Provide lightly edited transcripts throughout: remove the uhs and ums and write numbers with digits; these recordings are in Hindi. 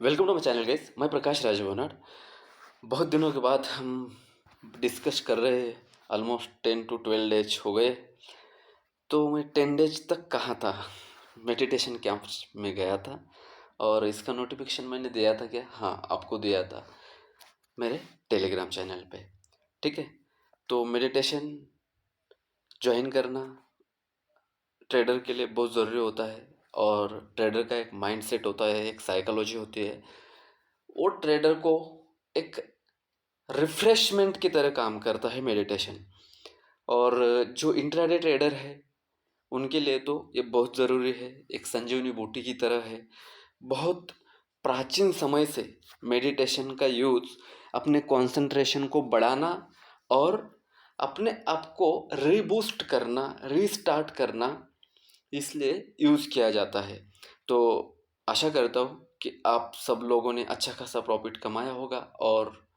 Welcome to my channel guys. मैं प्रकाश राजभोनाड। बहुत दिनों के बाद हम डिस्कस कर रहे हैं। ऑलमोस्ट 10 to 12 डेज हो गए। तो मैं 10 डेज तक कहाँ था? मेडिटेशन कैंप में गया था और इसका नोटिफिकेशन मैंने दिया था क्या? हाँ, आपको दिया था मेरे टेलीग्राम चैनल पे। ठीक है। तो मेडिटेशन ज्वाइन करना ट्रेडर के लिए बहुत ज़रूरी होता है और ट्रेडर का एक माइंडसेट होता है, एक साइकोलॉजी होती है। वो ट्रेडर को एक रिफ्रेशमेंट की तरह काम करता है मेडिटेशन। और जो इंट्राडे ट्रेडर है उनके लिए तो ये बहुत ज़रूरी है, एक संजीवनी बूटी की तरह है। बहुत प्राचीन समय से मेडिटेशन का यूज़ अपने कंसंट्रेशन को बढ़ाना और अपने आप को रीबूस्ट करना, रीस्टार्ट करना, इसलिए यूज़ किया जाता है। तो आशा करता हूँ कि आप सब लोगों ने अच्छा खासा प्रॉफिट कमाया होगा और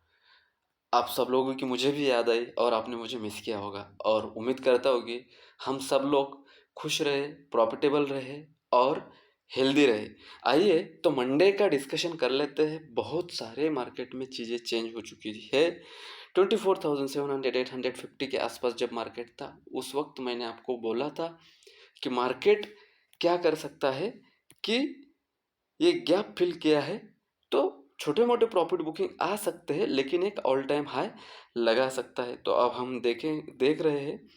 आप सब लोगों की मुझे भी याद आई और आपने मुझे मिस किया होगा। और उम्मीद करता हूँ कि हम सब लोग खुश रहे, प्रॉफिटेबल रहे और हेल्दी रहे। आइए तो मंडे का डिस्कशन कर लेते हैं। बहुत सारे मार्केट में चीज़ें चेंज हो चुकी है। 24,700 850 के आसपास जब मार्केट था, उस वक्त मैंने आपको बोला था कि मार्केट क्या कर सकता है कि ये गैप फिल किया है तो छोटे मोटे प्रॉफिट बुकिंग आ सकते हैं, लेकिन एक ऑल टाइम हाई लगा सकता है। तो अब हम देख रहे हैं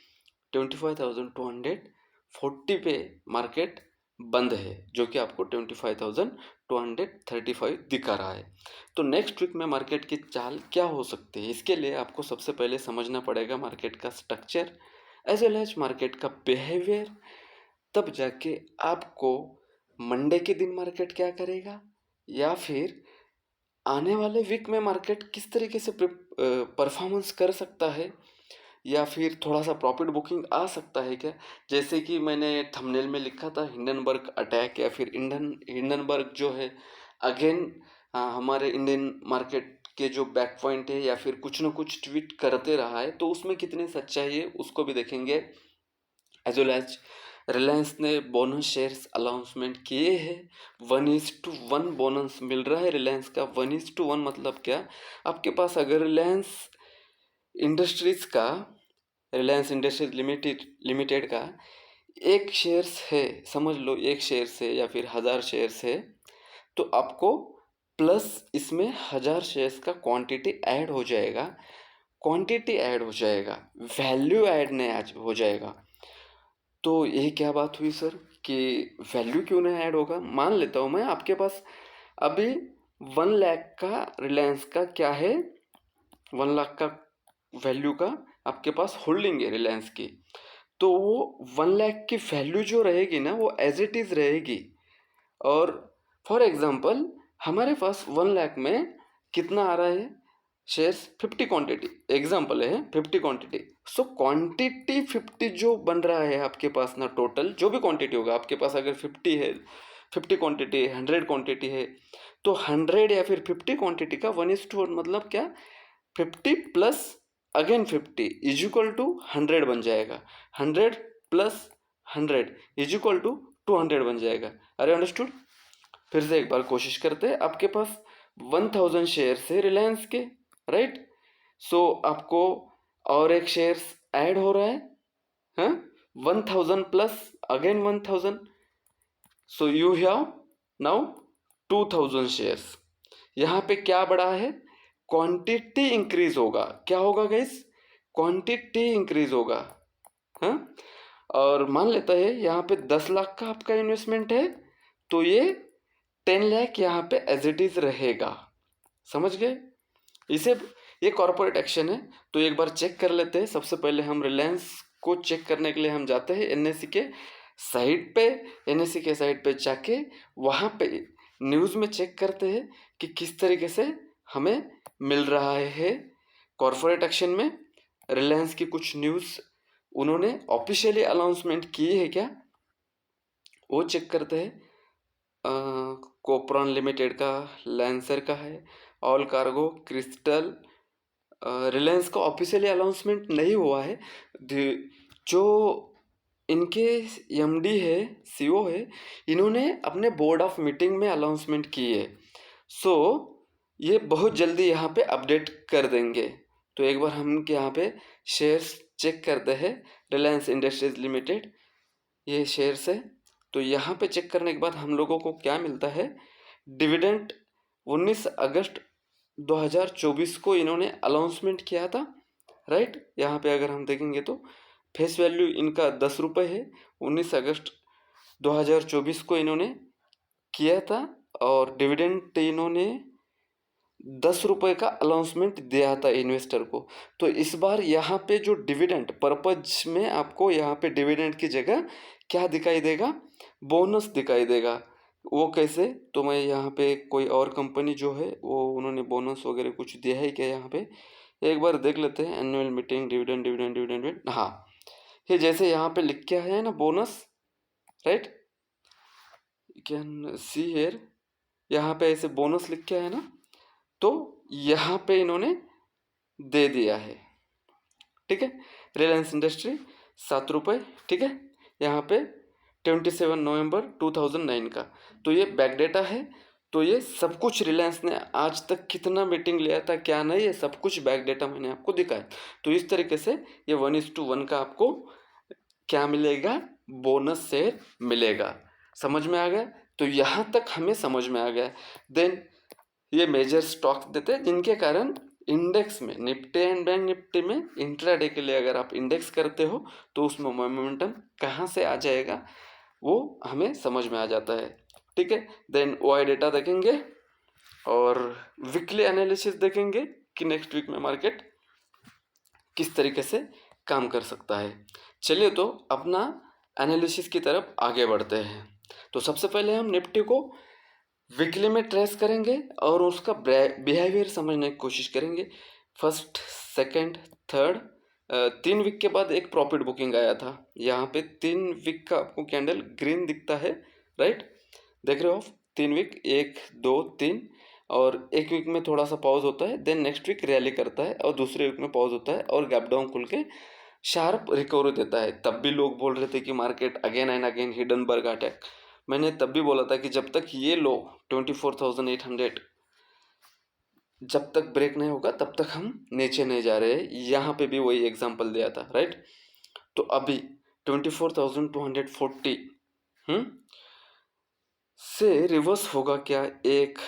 25,240 पे मार्केट बंद है, जो कि आपको 25,235 दिखा रहा है। तो नेक्स्ट वीक में मार्केट की चाल क्या हो सकती है, इसके लिए आपको सबसे पहले समझना पड़ेगा मार्केट का structure as well as market का बिहेवियर। तब जाके आपको मंडे के दिन मार्केट क्या करेगा या फिर आने वाले वीक में मार्केट किस तरीके से परफॉर्मेंस कर सकता है या फिर थोड़ा सा प्रॉफिट बुकिंग आ सकता है क्या। जैसे कि मैंने थंबनेल में लिखा था हिंडनबर्ग अटैक या फिर हिंडनबर्ग जो है अगेन हमारे इंडियन मार्केट के जो बैक पॉइंट है या फिर कुछ ना कुछ ट्वीट करते रहा है, तो उसमें कितनी सच्चाई है उसको भी देखेंगे। एज वेल एज रिलायंस ने बोनस शेयर्स अनाउंसमेंट किए हैं। 1:1 बोनस मिल रहा है रिलायंस का। 1:1 मतलब क्या? आपके पास अगर इंडस्ट्रीज का रिलायंस इंडस्ट्रीज लिमिटेड का एक शेयर्स है, समझ लो एक शेयर्स है या फिर 1000 शेयर्स है, तो आपको प्लस इसमें 1000 शेयर्स का क्वांटिटी ऐड हो जाएगा। क्वांटिटी ऐड हो जाएगा, वैल्यू ऐड नहीं आज हो जाएगा। तो यही क्या बात हुई सर कि वैल्यू क्यों नहीं ऐड होगा? मान लेता हूँ मैं आपके पास अभी 1 लाख का रिलायंस का क्या है, 1 लाख का वैल्यू का आपके पास होल्डिंग है रिलायंस की। तो वो 1 लाख की वैल्यू जो रहेगी ना, वो एज इट इज़ रहेगी। और फॉर एग्जांपल हमारे पास 1 लाख में कितना आ रहा है शेयर्स? 50 क्वांटिटी एग्जांपल है, 50 क्वांटिटी। सो क्वांटिटी 50 जो बन रहा है आपके पास ना, टोटल जो भी क्वांटिटी होगा आपके पास, अगर 50 है, 50 क्वांटिटी है, 100 क्वांटिटी है, तो 100 या फिर 50 क्वांटिटी का 1:1 मतलब क्या? 50 plus again 50 is equal to 100 बन जाएगा। 100 प्लस 100 इज इक्वल टू 200 बन जाएगा। अरे अंडरस्टूड? फिर से एक बार कोशिश करते हैं। आपके पास 1000 शेयर्स है रिलायंस के, राइट? सो आपको और एक शेयर्स ऐड हो रहा है, हाँ, 1000 plus again 1000। So you have now 2000 shares. यहाँ पे क्या बढ़ा है? क्वांटिटी इंक्रीज होगा। क्या होगा गाइस? क्वांटिटी इंक्रीज होगा, हाँ। और मान लेता है यहाँ पे 10 लाख का आपका इन्वेस्टमेंट है, तो ये 10 लाख यहाँ पे एज इट इज रहेगा। समझ गए? इसे ये कॉर्पोरेट एक्शन है। तो एक बार चेक कर लेते हैं। सबसे पहले हम रिलायंस को चेक करने के लिए हम जाते हैं एनएससी के साइट पे। एनएससी के साइट पे जाके वहाँ पे न्यूज़ में चेक करते हैं कि किस तरीके से हमें मिल रहा है कॉर्पोरेट एक्शन में। रिलायंस की कुछ न्यूज़ उन्होंने ऑफिशियली अनाउंसमेंट की है क्या, वो चेक करते हैं। कोपरॉन लिमिटेड का, लैंसर का है, ऑल कार्गो, क्रिस्टल। रिलायंस का ऑफिशियली अनाउंसमेंट नहीं हुआ है। जो इनके एमडी है, सीईओ है, इन्होंने अपने बोर्ड ऑफ मीटिंग में अनाउंसमेंट की है। सो ये बहुत जल्दी यहाँ पे अपडेट कर देंगे। तो एक बार हम यहाँ पे शेयर्स चेक करते हैं, रिलायंस इंडस्ट्रीज लिमिटेड ये शेयर्स है। तो यहाँ पे चेक करने के बाद हम लोगों को क्या मिलता है, डिविडेंड 19 अगस्त 2024 को इन्होंने अनाउंसमेंट किया था, राइट। यहाँ पे अगर हम देखेंगे तो फेस वैल्यू इनका 10 रुपये है, 19 अगस्त 2024 को इन्होंने किया था और डिविडेंड इन्होंने 10 रुपये का अनाउंसमेंट दिया था इन्वेस्टर को। तो इस बार यहाँ पे जो डिविडेंड पर्पज में आपको यहाँ पे डिविडेंड की जगह क्या दिखाई देगा, बोनस दिखाई देगा। वो कैसे, तो मैं यहाँ पे कोई और कंपनी जो है वो उन्होंने बोनस वगैरह कुछ दिया है क्या यहाँ पे, एक बार देख लेते हैं। Annual meeting dividend dividend dividend, हाँ ये जैसे यहाँ पे लिख के आया है ना bonus, right, can see here, यहाँ पे ऐसे बोनस लिख के आया है ना, तो यहाँ पे इन्होंने दे दिया है, ठीक है। रिलायंस इंडस्ट्री 7 रुपये, ठीक है। यहाँ पे 27 नवंबर 2009 का, तो ये बैक डेटा है। तो ये सब कुछ रिलायंस ने आज तक कितना मीटिंग लिया था क्या नहीं, ये सब कुछ बैक डेटा मैंने आपको दिखाया। तो इस तरीके से ये 1:1 का आपको क्या मिलेगा, बोनस शेयर मिलेगा। समझ में आ गया, तो यहाँ तक हमें समझ में आ गया। देन ये मेजर स्टॉक्स देते हैं जिनके कारण इंडेक्स में, निफ्टी एंड बैंक निफ्टी में इंट्राडे के लिए अगर आप इंडेक्स करते हो तो उसमें मोमेंटम कहाँ से आ जाएगा वो हमें समझ में आ जाता है, ठीक है। देन ओआई डेटा देखेंगे और वीकली एनालिसिस देखेंगे कि नेक्स्ट वीक में मार्केट किस तरीके से काम कर सकता है। चलिए तो अपना एनालिसिस की तरफ आगे बढ़ते हैं। तो सबसे पहले हम निफ्टी को वीकली में ट्रेस करेंगे और उसका बिहेवियर समझने की कोशिश करेंगे। फर्स्ट, सेकंड, थर्ड, 3 वीक के बाद एक प्रॉफिट बुकिंग आया था। यहाँ पे 3 वीक का आपको कैंडल ग्रीन दिखता है, राइट, देख रहे हो आप। 3 वीक, 1 2 3, और एक वीक में थोड़ा सा पॉज होता है, देन नेक्स्ट वीक रैली करता है और दूसरे वीक में पॉज होता है और गैप डाउन खुल के शार्प रिकवरी देता है। तब भी लोग बोल रहे थे कि market again and again Hindenburg attack. मैंने तब भी बोला था कि जब तक ये लो 24,800 जब तक ब्रेक नहीं होगा तब तक हम नीचे नहीं जा रहे हैं। यहाँ पे भी वही एग्जांपल दिया था, राइट। तो अभी 24,240 से रिवर्स होगा क्या, एक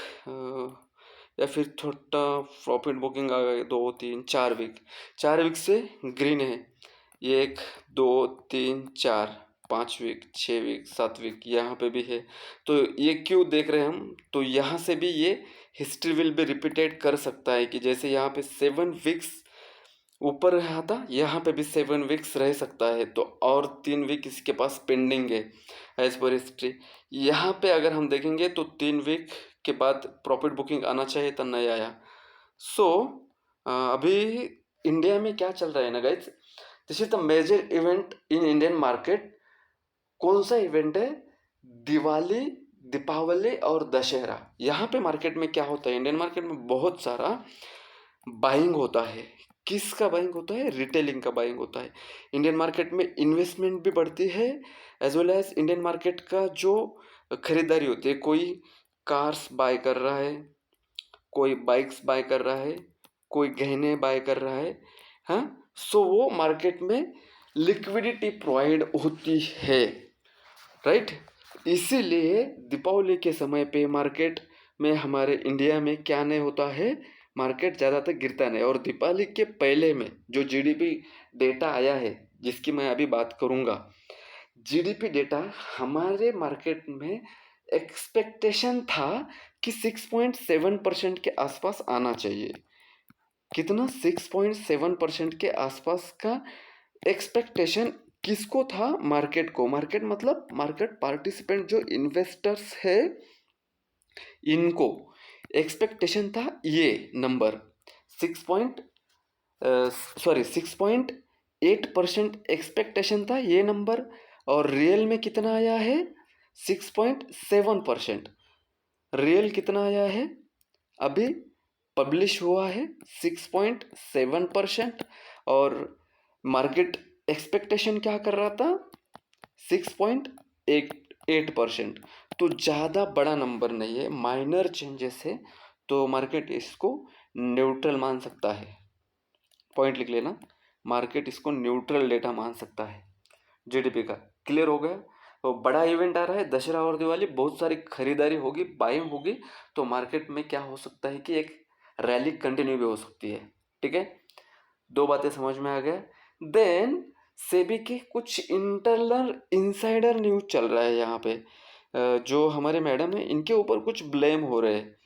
या फिर थोड़ा प्रॉफिट बुकिंग आ गया 2 3 4 वीक, 4 वीक से ग्रीन है, 1 2 3 4 5 वीक, 6 वीक, 7 वीक, यहाँ पे भी है। तो ये क्यों देख रहे हैं हम, तो यहाँ से भी ये हिस्ट्री विल भी रिपीटेड कर सकता है कि जैसे यहाँ पे 7 वीक्स ऊपर रहा था, यहाँ पे भी 7 वीक्स रह सकता है। तो और 3 वीक इसके पास पेंडिंग है एज पर हिस्ट्री। यहाँ पे अगर हम देखेंगे तो 3 वीक के बाद प्रॉफिट बुकिंग आना चाहिए था, नहीं आया। सो अभी इंडिया में क्या चल रहा है ना guys, this is the major event in Indian market. कौन सा इवेंट है, दिवाली, दीपावली और दशहरा। यहाँ पे मार्केट में क्या होता है, इंडियन मार्केट में बहुत सारा बाइंग होता है। किसका बाइंग होता है, रिटेलिंग का बाइंग होता है। इंडियन मार्केट में इन्वेस्टमेंट भी बढ़ती है as well as Indian market का जो खरीदारी होती है, कोई कार्स बाय कर रहा है, कोई बाइक्स बाय कर रहा है, कोई गहने बाय कर रहा है, हाँ। सो वो मार्केट में लिक्विडिटी प्रोवाइड होती है, राइट। इसीलिए दीपावली के समय पे मार्केट में हमारे इंडिया में क्या नहीं होता है, मार्केट ज़्यादातर गिरता नहीं। और दीपावली के पहले में जो जीडीपी डेटा आया है जिसकी मैं अभी बात करूँगा, जीडीपी डेटा हमारे मार्केट में एक्सपेक्टेशन था कि 6.7% के आसपास आना चाहिए। कितना, 6.7% के आसपास का एक्सपेक्टेशन किसको था, मार्केट को। मार्केट मतलब मार्केट पार्टिसिपेंट जो इन्वेस्टर्स है, इनको एक्सपेक्टेशन था ये नंबर 6.8% एक्सपेक्टेशन था ये नंबर। और रियल में कितना आया है, 6.7%। रियल कितना आया है, अभी पब्लिश हुआ है 6.7%। और मार्केट एक्सपेक्टेशन क्या कर रहा था, 6.8 8%। तो ज़्यादा बड़ा नंबर नहीं है, माइनर चेंजेस है, तो मार्केट इसको न्यूट्रल मान सकता है। पॉइंट लिख लेना, मार्केट इसको न्यूट्रल डेटा मान सकता है जीडीपी का। क्लियर हो गया? तो बड़ा इवेंट आ रहा है, दशहरा और दिवाली, बहुत सारी खरीदारी होगी, बाइंग होगी, तो मार्केट में क्या हो सकता है कि एक रैली कंटिन्यू भी हो सकती है। ठीक है, दो बातें समझ में आ गया। देन सेबी के कुछ इंटरनल इनसाइडर न्यूज चल रहा है यहाँ पे, जो हमारे मैडम है इनके ऊपर कुछ ब्लेम हो रहे हैं,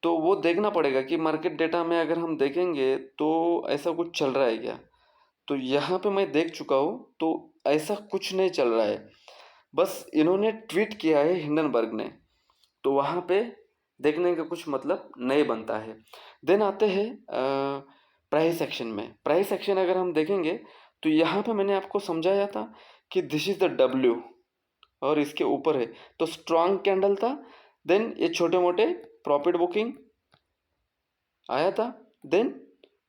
तो वो देखना पड़ेगा कि मार्केट डेटा में अगर हम देखेंगे तो ऐसा कुछ चल रहा है क्या। तो यहाँ पे मैं देख चुका हूँ, तो ऐसा कुछ नहीं चल रहा है, बस इन्होंने ट्वीट किया है हिंडनबर्ग ने, तो वहाँ पे देखने का कुछ मतलब नहीं बनता है। देन आते हैं प्राइस एक्शन में। प्राइस एक्शन अगर हम देखेंगे तो यहाँ पे मैंने आपको समझाया था कि दिस इज द डब्ल्यू और इसके ऊपर है, तो स्ट्रांग कैंडल था, देन ये छोटे मोटे प्रॉफिट बुकिंग आया था, देन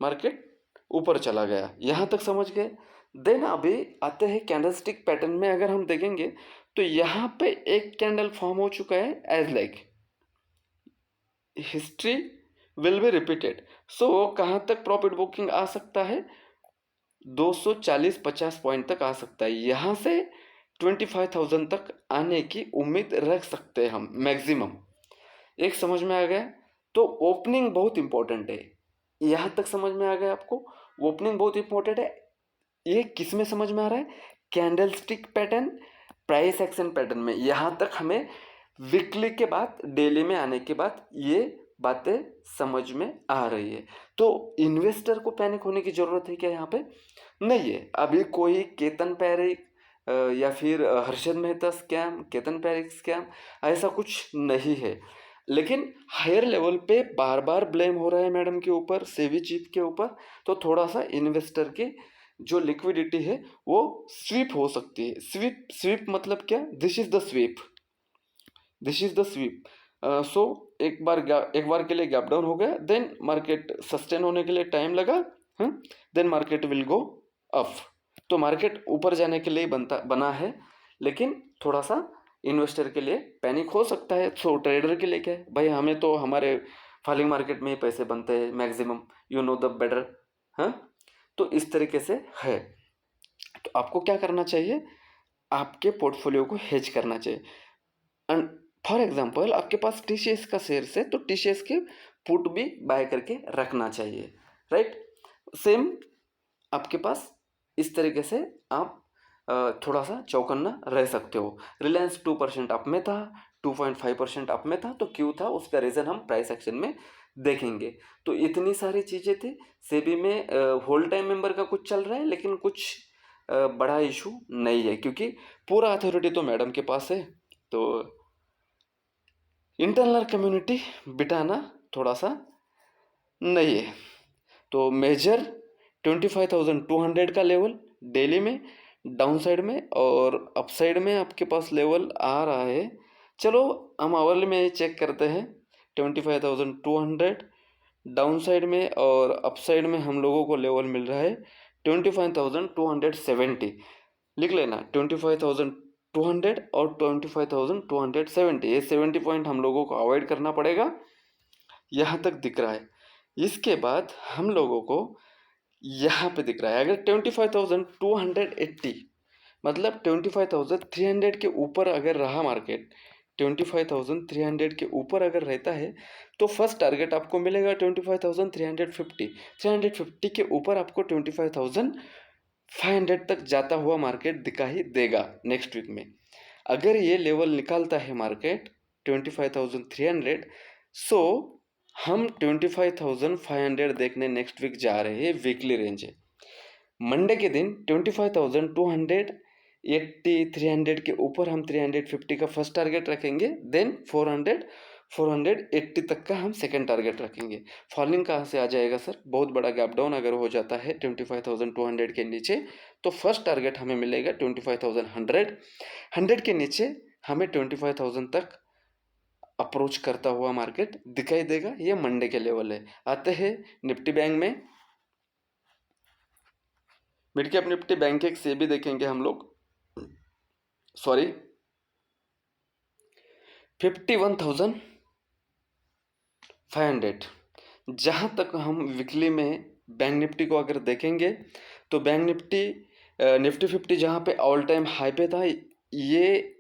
मार्केट ऊपर चला गया, यहाँ तक समझ गए। देन अभी आते हैं कैंडलस्टिक पैटर्न में, अगर हम देखेंगे तो यहाँ पे एक कैंडल फॉर्म हो चुका है as like history will be repeated. So कहाँ तक प्रॉफिट बुकिंग आ सकता है, 240-50 पॉइंट तक आ सकता है, यहाँ से 25,000 तक आने की उम्मीद रख सकते हैं हम मैक्सिमम। एक समझ में आ गया? तो ओपनिंग बहुत इंपॉर्टेंट है, यहाँ तक समझ में आ गया आपको? ओपनिंग बहुत इंपॉर्टेंट है। ये किस में समझ में आ रहा है? Candlestick pattern, price action pattern में। यहाँ तक हमें वीकली के बाद डेली में आने के बाद ये बातें समझ में आ रही है। तो इन्वेस्टर को पैनिक होने की ज़रूरत है क्या यहाँ पे? नहीं है। अभी कोई केतन पैरिक या फिर हर्षद मेहता स्कैम, केतन पैरिक स्कैम, ऐसा कुछ नहीं है। लेकिन हायर लेवल पे बार बार ब्लेम हो रहा है मैडम के ऊपर, सेवी चीफ के ऊपर, तो थोड़ा सा इन्वेस्टर की जो लिक्विडिटी है वो स्वीप हो सकती है। स्वीप स्वीप मतलब क्या? This is the sweep, this is the sweep. So एक बार के लिए गैप डाउन हो गया, देन मार्केट सस्टेन होने के लिए टाइम लगा, then market will go up. तो मार्केट ऊपर जाने के लिए बना है, लेकिन थोड़ा सा इन्वेस्टर के लिए पैनिक हो सकता है। सो ट्रेडर के लिए क्या है भाई, हमें तो हमारे फॉलिंग मार्केट में ही पैसे बनते हैं maximum, you know the better. हाँ, तो इस तरीके से है। तो आपको क्या करना चाहिए? आपके पोर्टफोलियो को हेज करना चाहिए। एंड फॉर एग्जांपल आपके पास टीसीएस का शेयर्स है, तो टीसीएस के पुट भी बाय करके रखना चाहिए, राइट? सेम आपके पास इस तरीके से आप थोड़ा सा चौकन्ना रह सकते हो। रिलायंस 2% अप में था, 2.5% अप में था, तो क्यों था उसका रीज़न हम प्राइस एक्शन में देखेंगे। तो इतनी सारी चीज़ें थी। सेबी में होल टाइम मेंबर का कुछ चल रहा है, लेकिन कुछ बड़ा इशू नहीं है, क्योंकि पूरा अथॉरिटी तो मैडम के पास है। तो इंटरनल कम्युनिटी बिठाना थोड़ा सा नहीं है। तो मेजर 25,200 का लेवल डेली में, डाउन साइड में, और अप साइड में आपके पास लेवल आ रहा है। चलो हम आवरली में चेक करते हैं। 25,200 डाउन साइड में, और अप साइड में हम लोगों को लेवल मिल रहा है 25,270। लिख लेना 25,200 और 25,270, ये 70 पॉइंट हम लोगों को अवॉइड करना पड़ेगा। यहाँ तक दिख रहा है। इसके बाद हम लोगों को यहाँ पे दिख रहा है, अगर 25,280 मतलब 25,300 के ऊपर अगर रहा मार्केट, 25,300 के ऊपर अगर रहता है, तो फर्स्ट टारगेट आपको मिलेगा 25,350। 350 के ऊपर आपको 25,500 तक जाता हुआ मार्केट दिखाई देगा नेक्स्ट वीक में। अगर ये लेवल निकालता है मार्केट 25,300, सो हम 25,500 देखने नेक्स्ट वीक जा रहे हैं। वीकली रेंज है। मंडे के दिन 25,280 300 के ऊपर हम 350 का फर्स्ट टारगेट रखेंगे, देन 480 तक का हम सेकेंड टारगेट रखेंगे। फॉलिंग कहाँ से आ जाएगा सर? बहुत बड़ा गैप डाउन अगर हो जाता है 25,200 के नीचे, तो फर्स्ट टारगेट हमें मिलेगा 25,100। 100 के नीचे हमें 25,000 तक अप्रोच करता हुआ मार्केट दिखाई देगा। ये मंडे के लेवल है। आते हैं निफ्टी बैंक में। मिड कैप निफ्टी बैंक एक से भी देखेंगे हम लोग, सॉरी 51,500। जहाँ तक हम वीकली में बैंक निफ्टी को अगर देखेंगे तो बैंक निफ्टी निफ्टी 50 जहाँ पे ऑल टाइम हाई पे था, ये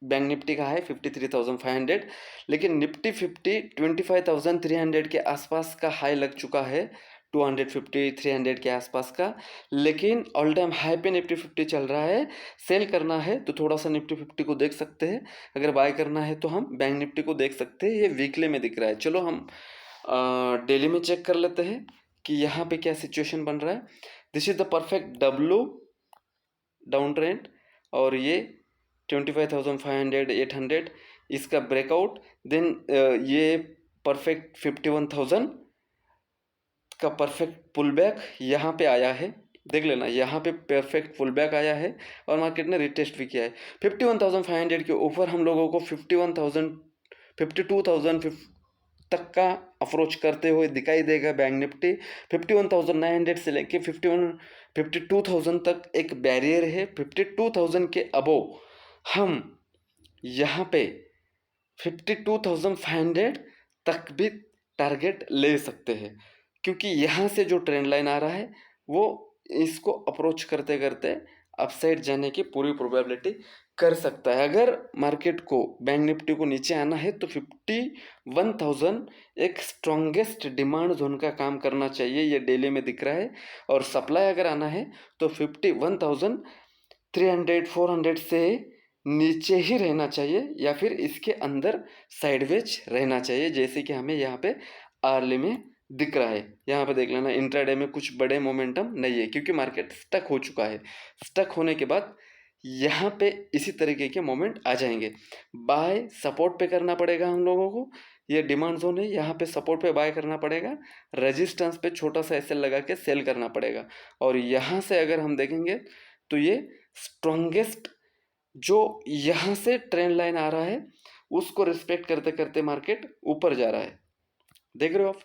बैंक निफ्टी का है 53,500, लेकिन निफ्टी 50 25,300 के आसपास का हाई लग चुका है, 250 300 के आसपास का, लेकिन ऑल टाइम हाई पे निफ्टी 50 चल रहा है। सेल करना है तो थोड़ा सा निफ्टी 50 को देख सकते हैं, अगर बाय करना है तो हम बैंक निफ्टी को देख सकते हैं। ये वीकली में दिख रहा है। चलो हम डेली में चेक कर लेते हैं कि यहाँ पे क्या सिचुएशन बन रहा है। This is the perfect W down trend, और ये 25,500 800 इसका ब्रेकआउट, देन ये परफेक्ट 51,000 का परफेक्ट पुल बैक यहाँ पे आया है। देख लेना, यहाँ पे परफेक्ट पुल बैक आया है और मार्केट ने रिटेस्ट भी किया है। 51,500 के ऊपर हम लोगों को 51,000 52,000 तक का अप्रोच करते हुए दिखाई देगा बैंक निफ्टी। 51,900 से लेके 52,000 तक एक बैरियर है। 52,000 के अबोव हम यहाँ पे 52,500 तक भी टारगेट ले सकते हैं, क्योंकि यहाँ से जो ट्रेंड लाइन आ रहा है वो इसको अप्रोच करते करते अपसाइड जाने की पूरी प्रोबेबिलिटी कर सकता है। अगर मार्केट को बैंक निफ्टी को नीचे आना है तो 51,000 एक स्ट्रॉन्गेस्ट डिमांड जोन का काम करना चाहिए, ये डेली में दिख रहा है। और सप्लाई अगर आना है तो 51,300 400 से नीचे ही रहना चाहिए, या फिर इसके अंदर साइडवेज रहना चाहिए, जैसे कि हमें यहाँ पे आर्ली में दिख रहा है। यहाँ पे देख लेना, इंट्राडे में कुछ बड़े मोमेंटम नहीं है, क्योंकि मार्केट स्टक हो चुका है। स्टक होने के बाद यहाँ पे इसी तरीके के मोमेंट आ जाएंगे। बाय सपोर्ट पे करना पड़ेगा हम लोगों को, ये डिमांड जोन है, यहाँ पे सपोर्ट पे बाय करना पड़ेगा, रेजिस्टेंस पे छोटा सा एसएल लगा के सेल करना पड़ेगा। और यहाँ से अगर हम देखेंगे तो ये स्ट्रॉन्गेस्ट जो यहाँ से ट्रेंड लाइन आ रहा है उसको रिस्पेक्ट करते करते मार्केट ऊपर जा रहा है। देख रहे हो आप,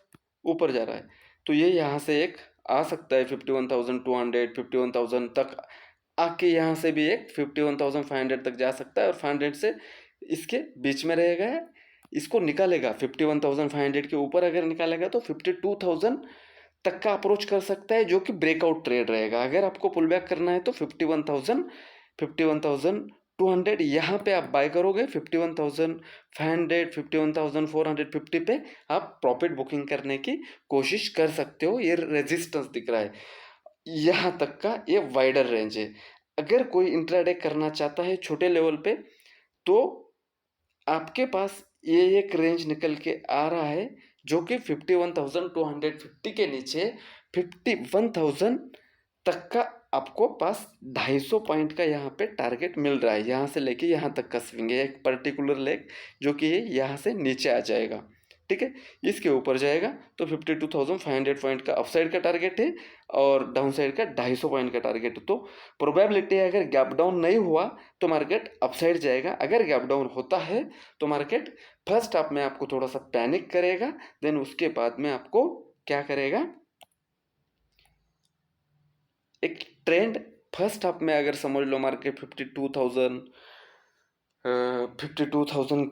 ऊपर जा रहा है। तो ये यहाँ से एक आ सकता है 51,200 51,000 तक आके, यहाँ से भी एक 51,500 तक जा सकता है, और 500 से इसके बीच में रहेगा। इसको निकालेगा 51,500 के ऊपर अगर निकालेगा तो 52,000 तक का अप्रोच कर सकता है, जो कि ब्रेकआउट ट्रेड रहेगा। अगर आपको पुल बैक करना है तो 51,200 यहाँ पे आप बाय करोगे। 51,500 51,450 पे आप प्रॉफिट बुकिंग करने की कोशिश कर सकते हो। ये रेजिस्टेंस दिख रहा है, यहाँ तक का ये वाइडर रेंज है। अगर कोई इंट्राडे करना चाहता है छोटे लेवल पे तो आपके पास ये एक रेंज निकल के आ रहा है, जो कि 51,250 के नीचे 51,000 तक का आपको पास 250 पॉइंट का यहाँ पे टारगेट मिल रहा है। यहाँ से लेके यहाँ तक का स्विंग है, एक पर्टिकुलर लेग जो कि यहाँ से नीचे आ जाएगा, ठीक है। इसके ऊपर जाएगा तो 52,500 पॉइंट का अपसाइड का टारगेट है, और डाउन साइड का 250 पॉइंट का टारगेट है। तो प्रोबेबिलिटी है अगर गैप डाउन नहीं हुआ तो मार्केट अपसाइड जाएगा, अगर गैप डाउन होता है तो मार्केट फर्स्ट हाफ में आपको थोड़ा सा पैनिक करेगा, देन उसके बाद में आपको क्या करेगा, एक ट्रेंड फर्स्ट हाफ में अगर समझ लो मार्केट 52,000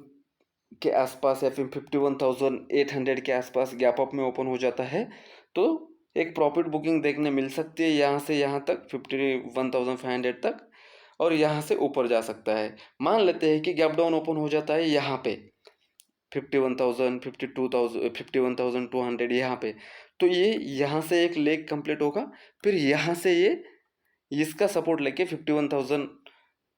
के आसपास या फिर 51,800 के आसपास गैप अप में ओपन हो जाता है तो एक प्रॉफिट बुकिंग देखने मिल सकती है यहाँ से यहाँ तक 51,500 तक, और यहाँ से ऊपर जा सकता है। मान लेते हैं कि गैप डाउन ओपन हो जाता है यहाँ पे 51,000 52,000 51,200 यहाँ पे, तो ये यहाँ से एक लेग कंप्लीट होगा, फिर यहाँ से ये इसका सपोर्ट लेके 51,000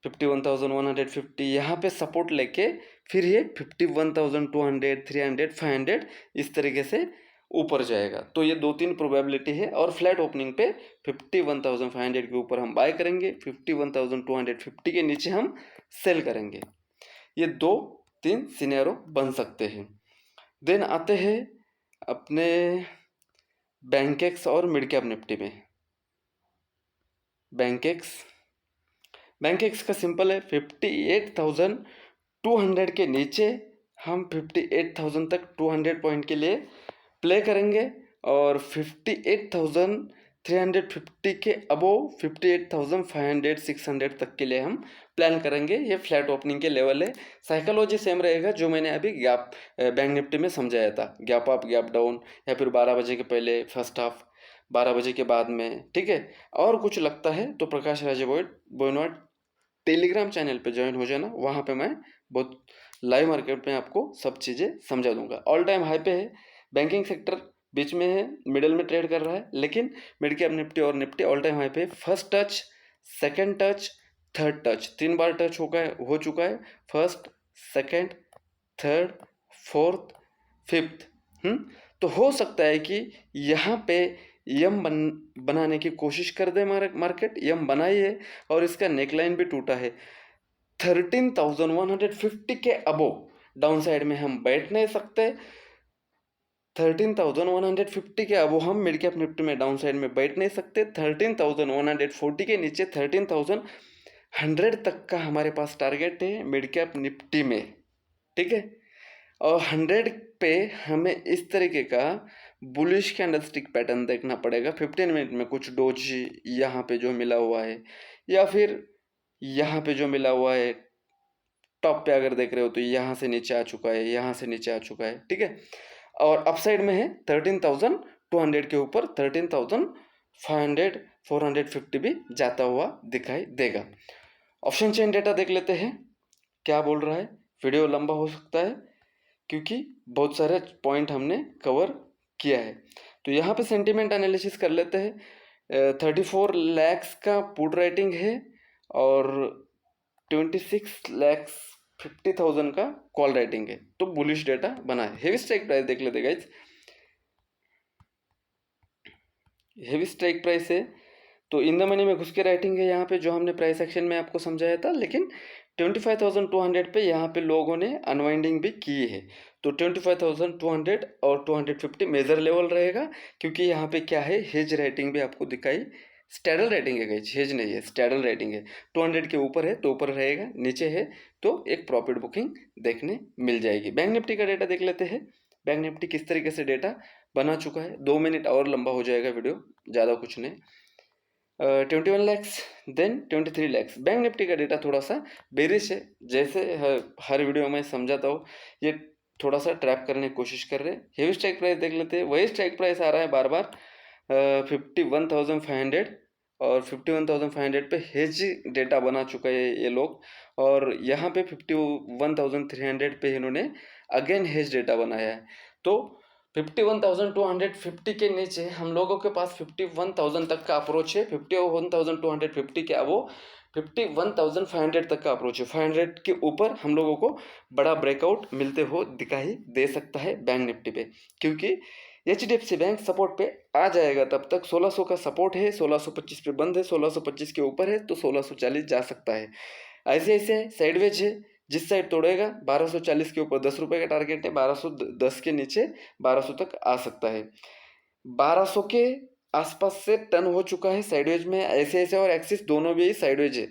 51,150 यहाँ पे सपोर्ट लेके फिर ये 51,200 300 500 इस तरीके से ऊपर जाएगा। तो ये 2-3 प्रोबेबिलिटी है, और फ्लैट ओपनिंग पे 51,500 के ऊपर हम बाय करेंगे, 51,250 के नीचे हम सेल करेंगे। ये 2-3 सिनेरियो बन सकते हैं। देन आते हैं अपने बैंकेक्स और मिड कैप निफ्टी में। बैंकेक्स का सिंपल है, 58,200 के नीचे हम 58,000 तक 200 पॉइंट के लिए प्ले करेंगे, और 58,000 350 के अबोव 58,500 600 तक के लिए हम प्लान करेंगे। ये फ्लैट ओपनिंग के लेवल है। साइकोलॉजी सेम रहेगा जो मैंने अभी गैप बैंक निफ्टी में समझाया था, गैप अप गैप डाउन, या फिर 12 बजे के पहले फर्स्ट हाफ, 12 बजे के बाद में, ठीक है। और कुछ लगता है तो प्रकाश राज बोयनवाड टेलीग्राम चैनल पे ज्वाइन हो जाना, वहाँ पे मैं बहुत लाइव मार्केट में आपको सब चीज़ें समझा दूंगा। ऑल टाइम हाई पे है, बैंकिंग सेक्टर बीच में है, मिडल में ट्रेड कर रहा है, लेकिन मिड कैप निफ्टी और निफ्टी ऑल टाइम हाई पे, first touch, second touch, third touch, 3 बार टच हो चुका है, first, second, third, fourth, fifth. तो हो सकता है कि यहाँ पे यम बनाने की कोशिश कर दे मार्केट, यम बनाई है और इसका नेकलाइन भी टूटा है। 13,150 के अबोव डाउन साइड में हम बैठ नहीं सकते। 13,150 के अबोव हम मिड कैप निफ्टी में डाउन साइड में बैठ नहीं सकते। 13,140 के नीचे 13,100 तक का हमारे पास टारगेट है मिड कैप निफ्टी में, ठीक है। और 100 पे हमें इस तरीके का बुलिश कैंडलस्टिक पैटर्न देखना पड़ेगा। 15 मिनट में कुछ डोज यहाँ पे जो मिला हुआ है, या फिर यहाँ पे जो मिला हुआ है, टॉप पे अगर देख रहे हो तो यहाँ से नीचे आ चुका है, यहाँ से नीचे आ चुका है, ठीक है। और अपसाइड में है 13,200 के ऊपर 13,500 450 भी जाता हुआ दिखाई देगा। ऑप्शन चेन डेटा देख लेते हैं क्या बोल रहा है। वीडियो लंबा हो सकता है क्योंकि बहुत सारे पॉइंट हमने कवर किया है। तो यहाँ पे सेंटीमेंट एनालिसिस कर लेते हैं। 34 लैक्स का पुट राइटिंग है और 26,50,000 का कॉल राइटिंग है, तो बुलिश डेटा बना है। हेवी स्ट्राइक प्राइस देख लेते गाइस। हेवी स्ट्राइक प्राइस है तो इन द मनी में घुस के राइटिंग है यहाँ पे, जो हमने प्राइस एक्शन में आपको समझाया था। लेकिन 25,200 पे यहाँ पे लोगों ने अनवाइंडिंग भी की है, तो 25,200 और 250 मेजर लेवल रहेगा, क्योंकि यहाँ पे क्या है, हेज राइटिंग भी आपको दिखाई, स्टैडल राइटिंग है गाइस, हेज नहीं है, स्टैडल राइटिंग है। 200 के ऊपर है तो ऊपर रहेगा, नीचे है तो एक प्रॉफिट बुकिंग देखने मिल जाएगी। बैंक निफ्टी का डेटा देख लेते हैं। बैंक निफ्टी किस तरीके से डेटा बना चुका है। 2 मिनट और लंबा हो जाएगा वीडियो, ज़्यादा कुछ नहीं। 21 lakhs then 23 lakhs. Bank Nifty का डेटा थोड़ा सा बेरिश है, जैसे हर वीडियो में समझाता हूँ, ये थोड़ा सा ट्रैप करने की कोशिश कर रहे हैं। हेवी स्ट्राइक प्राइस देख लेते हैं। वही स्ट्राइक प्राइस आ रहा है बार बार 51,500 और 51,500 पे हेज डेटा बना चुका है ये लोग, और यहाँ पे 51,300 पे इन्होंने अगेन हेज डेटा बनाया है। तो 51,250 के नीचे हम लोगों के पास 51,000 तक का अप्रोच है। 51,250 के अब वो 51,500 तक का अप्रोच है। 500 के ऊपर हम लोगों को बड़ा ब्रेकआउट मिलते हो दिखाई दे सकता है बैंक निफ्टी पे, क्योंकि HDFC बैंक सपोर्ट पे आ जाएगा। तब तक 1600 का सपोर्ट है, 1625 पे बंद है, 1625 के ऊपर है तो 1640 जा सकता है। ICICI साइडवेज है, जिस साइड तोड़ेगा 1240 के ऊपर 10 रुपये का टारगेट है, 1210 के नीचे 1200 तक आ सकता है। 1200 के आसपास से टर्न हो चुका है साइडवेज में। ICICI और एक्सिस दोनों भी साइडवेज है।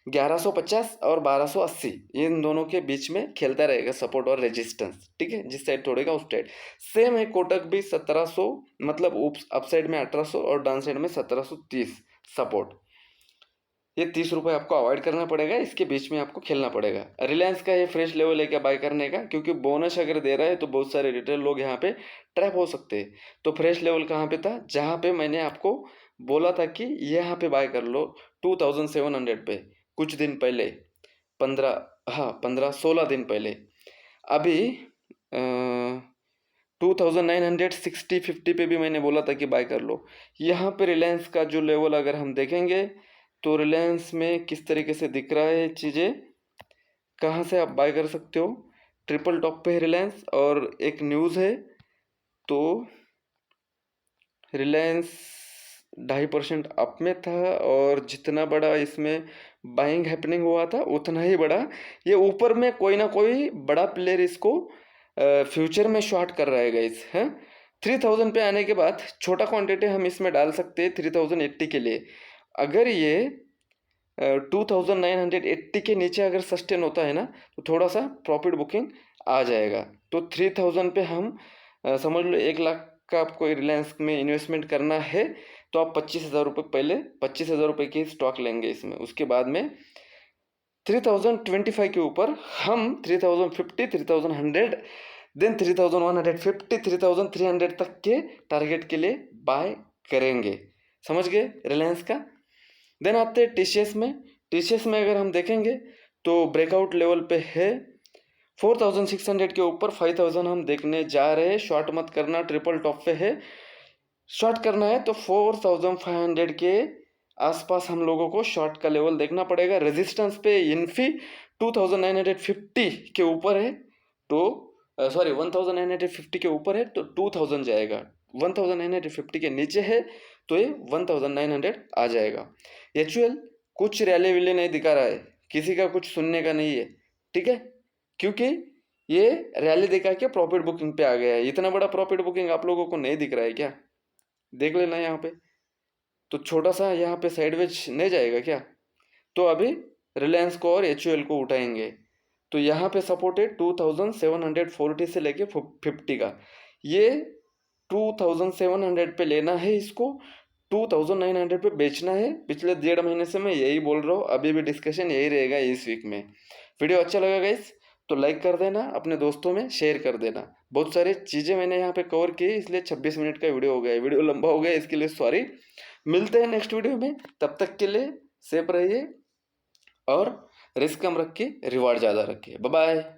1150 और 1280 इन दोनों के बीच में खेलता रहेगा सपोर्ट और रेजिस्टेंस, ठीक है। जिस साइड तोड़ेगा उस साइड। सेम है कोटक भी 1700, मतलब अपसाइड में 1800 और डाउन साइड में 1730 सपोर्ट। ये 30 रुपये आपको अवॉइड करना पड़ेगा, इसके बीच में आपको खेलना पड़ेगा। रिलायंस का ये फ्रेश लेवल है क्या बाय करने का, क्योंकि बोनस अगर दे रहा है तो बहुत सारे रिटेल लोग यहाँ पे ट्रैप हो सकते हैं। तो फ्रेश लेवल कहाँ पे था, जहाँ पे मैंने आपको बोला था कि यहाँ पे बाय कर लो 2700 पे, कुछ दिन पहले, 16 दिन पहले। अभी 2960 पे भी मैंने बोला था कि बाय कर लो। यहाँ पे रिलायंस का जो लेवल अगर हम देखेंगे तो रिलायंस में किस तरीके से दिख रहा है चीज़ें, कहाँ से आप बाय कर सकते हो। ट्रिपल टॉप पे है रिलायंस, और एक न्यूज़ है तो रिलायंस 2.5% अप में था, और जितना बड़ा इसमें बाइंग हैपनिंग हुआ था उतना ही बड़ा ये ऊपर में कोई ना कोई बड़ा प्लेयर इसको फ्यूचर में शॉर्ट कर रहा है गाइस, है। 3000 पे आने के बाद छोटा क्वांटिटी हम इसमें डाल सकते हैं 3080 के लिए। अगर ये 2980 के नीचे अगर सस्टेन होता है ना तो थोड़ा सा प्रॉफिट बुकिंग आ जाएगा। तो 3000 पे हम समझ लो 1 लाख का आपको रिलायंस में इन्वेस्टमेंट करना है तो आप 25,000 रुपये पहले 25,000 रुपये की स्टॉक लेंगे इसमें। उसके बाद में 3025 के ऊपर हम 3050, 3100, देन 3150, 3300 तक के टारगेट के लिए बाय करेंगे। समझ गए रिलायंस का। देन आते हैं टीसीएस में। टीसीएस में अगर हम देखेंगे तो ब्रेकआउट लेवल पे है 4600 के ऊपर 5000 हम देखने जा रहे हैं। शॉर्ट मत करना, ट्रिपल टॉप पे है। शॉर्ट करना है तो 4500 के आसपास हम लोगों को शॉर्ट का लेवल देखना पड़ेगा। रेजिस्टेंस पे इन्फी 2950 के ऊपर है तो 1950 के ऊपर है तो 2000 जाएगा। 1950 के नीचे है तो ये 1900 आ जाएगा। एचयूएल कुछ रैली विली नहीं दिखा रहा है, किसी का कुछ सुनने का नहीं है, ठीक है, क्योंकि ये रैली दिखा के प्रॉफिट बुकिंग पे आ गया है। इतना बड़ा प्रॉफिट बुकिंग आप लोगों को नहीं दिख रहा है क्या? देख लेना यहाँ पे, तो छोटा सा यहाँ पे साइडवेज नहीं जाएगा क्या? तो अभी रिलायंस को और एचयूएल को उठाएंगे। तो यहाँ पे सपोर्ट है 2740 से लेके 50 का। ये 2700 पे लेना है, इसको 2900 पे बेचना है। पिछले 1.5 महीने से मैं यही बोल रहा हूँ, अभी भी डिस्कशन यही रहेगा इस वीक में। वीडियो अच्छा लगा गाइस तो लाइक कर देना, अपने दोस्तों में शेयर कर देना। बहुत सारी चीज़ें मैंने यहाँ पे कवर की, इसलिए 26 मिनट का वीडियो हो गया। वीडियो लंबा हो गया, इसके लिए सॉरी। मिलते हैं नेक्स्ट वीडियो में, तब तक के लिए सेफ रहिए और रिस्क कम रख के रिवार्ड ज़्यादा रखिए। Bye bye.